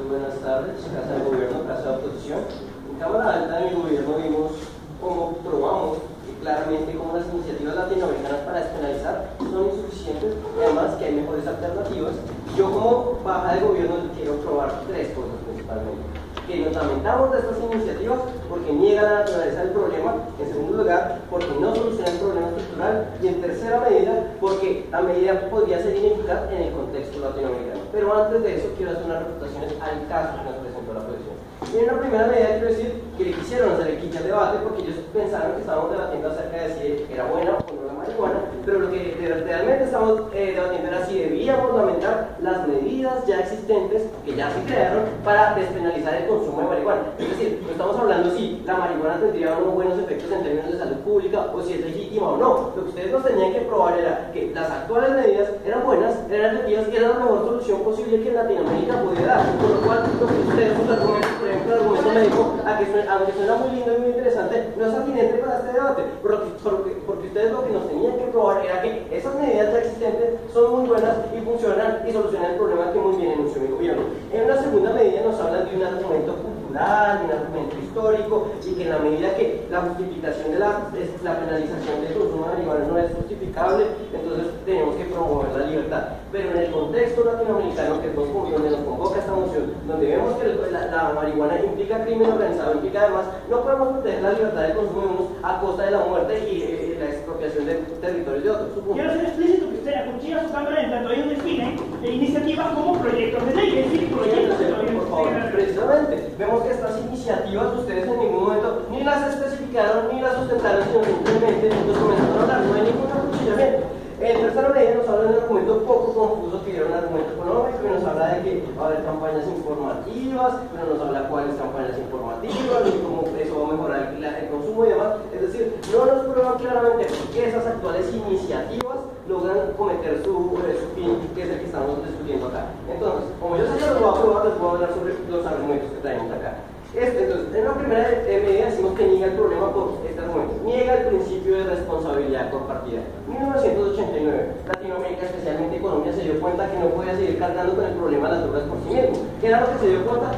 buenas tardes, Casa de Gobierno, Casa de Oposición. En Cámara Alta de mi gobierno vimos cómo probamos claramente cómo las iniciativas latinoamericanas para despenalizar son insuficientes y además que hay mejores alternativas. Yo como baja de gobierno quiero probar tres cosas principalmente. Que nos lamentamos de estas iniciativas porque niegan la naturaleza del problema, en segundo lugar porque no solucionan el problema estructural y en tercera medida porque la medida podría ser ineficaz en el contexto latinoamericano. Pero antes de eso quiero hacer unas refutaciones al caso que nos presentó la oposición. Y en una primera medida quiero decir que le quisieron hacer el quite al debate porque ellos pensaron que estábamos debatiendo acerca de si era buena o no la marihuana, pero lo que realmente estamos debatiendo era si debíamos lamentar las medidas ya existentes que ya se crearon para despenalizar el consumo de marihuana. Es decir, no estamos hablando si la marihuana tendría unos buenos efectos en términos de salud pública o si es legítima o no. Lo que ustedes nos tenían que probar era que las actuales medidas eran buenas, eran efectivas y eran la mejor solución posible que Latinoamérica podía dar. Por lo cual, lo que ustedes, sus argumentos, por ejemplo, el argumento médico, aunque suena muy lindo y muy interesante, no es atinente para este debate, porque ustedes lo que nos tenían que probar era que esas medidas ya existentes son muy buenas y funcionan y solucionan el problema que muy bien enunció mi gobierno. En una segunda medida nos hablan de un argumento cultural, de un argumento histórico, y que en la medida que la justificación de la penalización del consumo de marihuana no es justificable, entonces tenemos que promover la libertad. Pero en el contexto latinoamericano que donde nos convoca esta moción, donde vemos que la marihuana implica crimen organizado, implica además, no podemos proteger la libertad de consumo de unos a costa de la muerte y la expropiación de territorios de otros. Quiero ser explícito que usted acuchilla su cámara en tanto ellos definen iniciativas como proyectos de ley, es decir, proyectos de ley. Por favor, precisamente, vemos que estas iniciativas ustedes en ningún momento ni las especificaron ni las sustentaron, sino simplemente nos comenzaron a hablar, no hay ningún acuchillamiento. En tercera medida nos habla de un argumento poco confuso que era un argumento económico y nos habla de que va a haber campañas informativas, pero nos habla cuáles campañas informativas y cómo eso va a mejorar el consumo y demás. Es decir, no nos prueban claramente por qué esas actuales iniciativas logran cometer su fin, que es el que estamos discutiendo acá. Entonces, como yo sé que los voy a probar, les voy a hablar sobre los argumentos que traemos acá. Entonces, en la primera medida decimos que niega el problema por este argumento. Niega el principio de responsabilidad compartida. En 1989, Latinoamérica, especialmente Colombia, se dio cuenta que no podía seguir cargando con el problema de las drogas por sí mismo. ¿Qué era lo que se dio cuenta?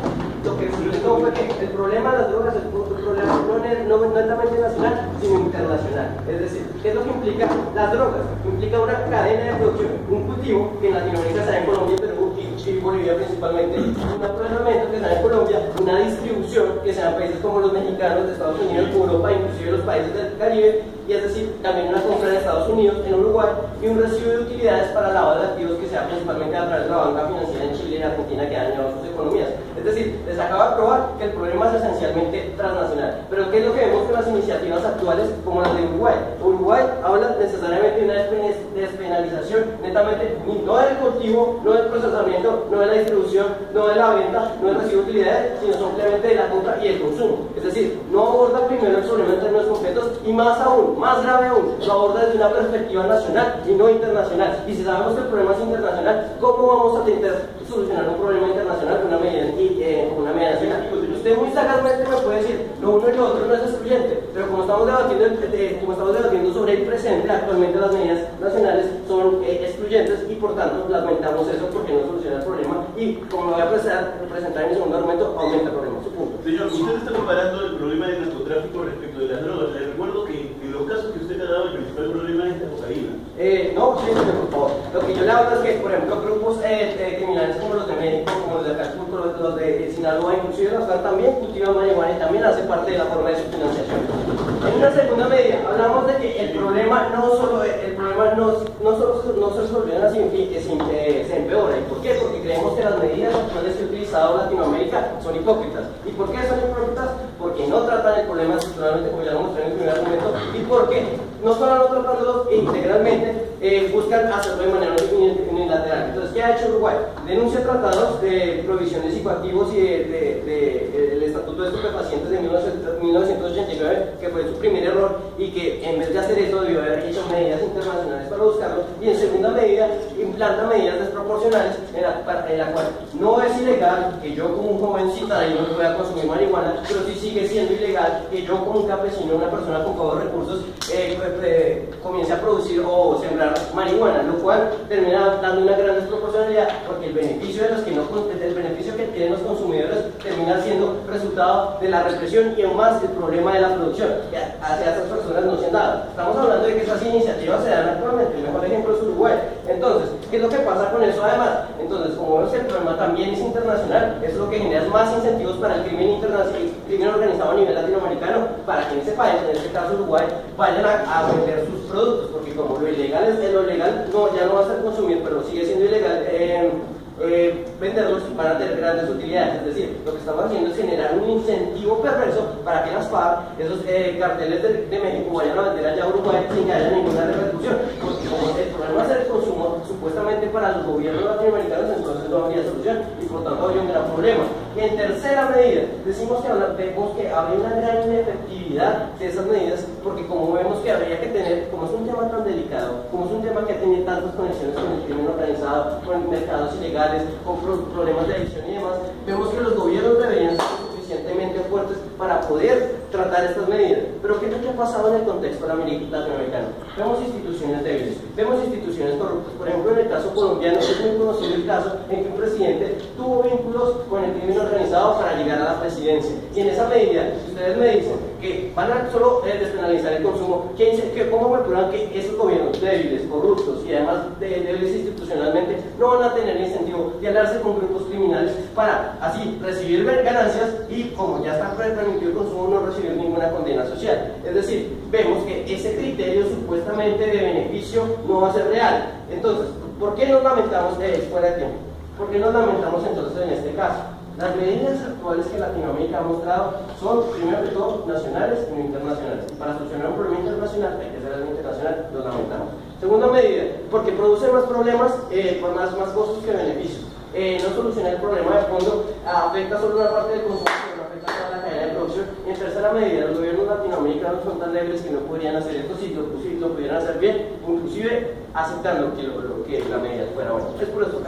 Lo que explicó fue que el problema de las drogas es un problema no netamente nacional, sino internacional. Es decir, ¿qué es lo que implica las drogas? Implica una cadena de producción, un cultivo que en Latinoamérica se da en Colombia, Perú y Bolivia principalmente, un aprovechamiento que se da en Colombia, una distribución que se da en países como los mexicanos, de Estados Unidos, Europa, inclusive los países del Caribe, y es decir, también una compra en Estados Unidos, en Uruguay, y un recibo de utilidades para lavado de activos que se da principalmente a través de la banca financiera en Chile y en Argentina, que ha dañado sus economías. Es decir, les acaba de probar que el problema es esencialmente transnacional. Pero ¿qué es lo que vemos con las iniciativas actuales como las de Uruguay? Uruguay habla necesariamente de una despenalización netamente no del cultivo, no del procesamiento, no de la distribución, no de la venta, no del recibo de utilidades, sino simplemente de la compra y el consumo. Es decir, no aborda primero el problema en términos concretos y más aún, más grave aún, lo aborda desde una perspectiva nacional y no internacional. Y si sabemos que el problema es internacional, ¿cómo vamos a intentar solucionar un problema internacional con una medida nacional? Usted muy sagazmente me puede decir, lo uno y lo otro no es excluyente, pero como estamos debatiendo sobre el presente, actualmente las medidas nacionales son excluyentes y por tanto lamentamos eso porque no soluciona el problema y como lo voy a presentar en mi segundo argumento, aumenta el problema. Su punto. Señor, usted está comparando el problema del narcotráfico respecto de las drogas. Le recuerdo que en los casos que usted ha dado el principal problema es la cocaína. No, sí, por favor. Lo que yo le hablo es que, por ejemplo, grupos criminales como los de México, como los de Acapulco, los de Sinaloa, inclusive los que también cultivan marihuana y también hace parte de la forma de su financiación. En una segunda medida, hablamos de que el problema no se resuelve así, se empeora. ¿Y por qué? Porque creemos que las medidas actuales que ha utilizado Latinoamérica son hipócritas. ¿Y por qué son hipócritas? Porque no tratan el problema estructuralmente, como ya lo mostré en el primer argumento, y porque no solo no tratándolo integralmente, buscan hacerlo de manera unilateral. Entonces, ¿qué ha hecho Uruguay? Denuncia tratados de prohibición de psicoactivos y del Estatuto de Estupefacientes de 1989, que fue su primer error, y que en vez de hacer eso debió haber hecho medidas internacionales para buscarlo, y en segunda medida implanta medidas desproporcionales en la cual no es ilegal que yo como un joven citadino pueda consumir marihuana, pero sí sigue siendo ilegal que yo como un campesino, una persona con pocos recursos, comience a producir o sembrar marihuana, lo cual termina dando una gran desproporcionalidad porque el beneficio de los que no, el beneficio que tienen los consumidores termina siendo resultado de la represión y aún más el problema de la producción que hacia esas personas no se han dado. Estamos hablando de que esas iniciativas se dan actualmente, el mejor ejemplo es Uruguay. Entonces, ¿qué es lo que pasa con eso además? Entonces, como vemos que el problema también es internacional, es lo que genera más incentivos para el crimen internacional, el crimen organizado a nivel latinoamericano, para que en ese país, en este caso Uruguay, vayan a vender sus productos, porque como lo ilegal es lo legal, no, ya no va a ser consumir, pero sigue siendo ilegal venderlos para tener grandes utilidades. Es decir, lo que estamos haciendo es generar un incentivo perverso para que las FARC, esos carteles de México, vayan a vender allá a Uruguay sin que haya ninguna repercusión. Porque como el problema es el consumo, supuestamente para los gobiernos latinoamericanos, entonces no habría solución y por tanto habría un gran problema. Y en tercera medida, vemos que habría una gran inefectividad de esas medidas, porque como vemos que habría que tener, como es un tema tan delicado, como es un tema que tiene tantas conexiones con el crimen organizado, con mercados ilegales, con problemas de adicción y demás, vemos que los gobiernos deberían ser suficientemente fuertes para poder tratar estas medidas. Pero ¿qué es lo que ha pasado en el contexto latinoamericano? Vemos instituciones débiles, vemos instituciones corruptas. Por ejemplo, en el caso colombiano es muy conocido el caso en que un presidente tuvo vínculos con el crimen organizado para llegar a la presidencia. Y en esa medida, ustedes me dicen que van a solo despenalizar el consumo, ¿cómo calculan que esos gobiernos débiles, corruptos y además débiles institucionalmente no van a tener el incentivo de aliarse con grupos criminales para así recibir ganancias y como ya está permitido el consumo no recibir ninguna condena social? Es decir, vemos que ese criterio supuestamente de beneficio no va a ser real. Entonces, ¿por qué nos lamentamos fuera de tiempo? ¿Por qué nos lamentamos entonces en este caso? Las medidas actuales que Latinoamérica ha mostrado son, primero de todo, nacionales y no internacionales. Para solucionar un problema internacional hay que ser algo internacional, lo lamentamos. Segunda medida, porque produce más problemas, más costos que beneficios. No soluciona el problema de fondo, afecta solo una parte del consumo, pero no afecta toda la cadena de producción. Y en tercera medida, los gobiernos latinoamericanos son tan débiles que no podrían hacer esto si lo pudieran hacer bien, inclusive aceptando que la medida fuera buena. Es por eso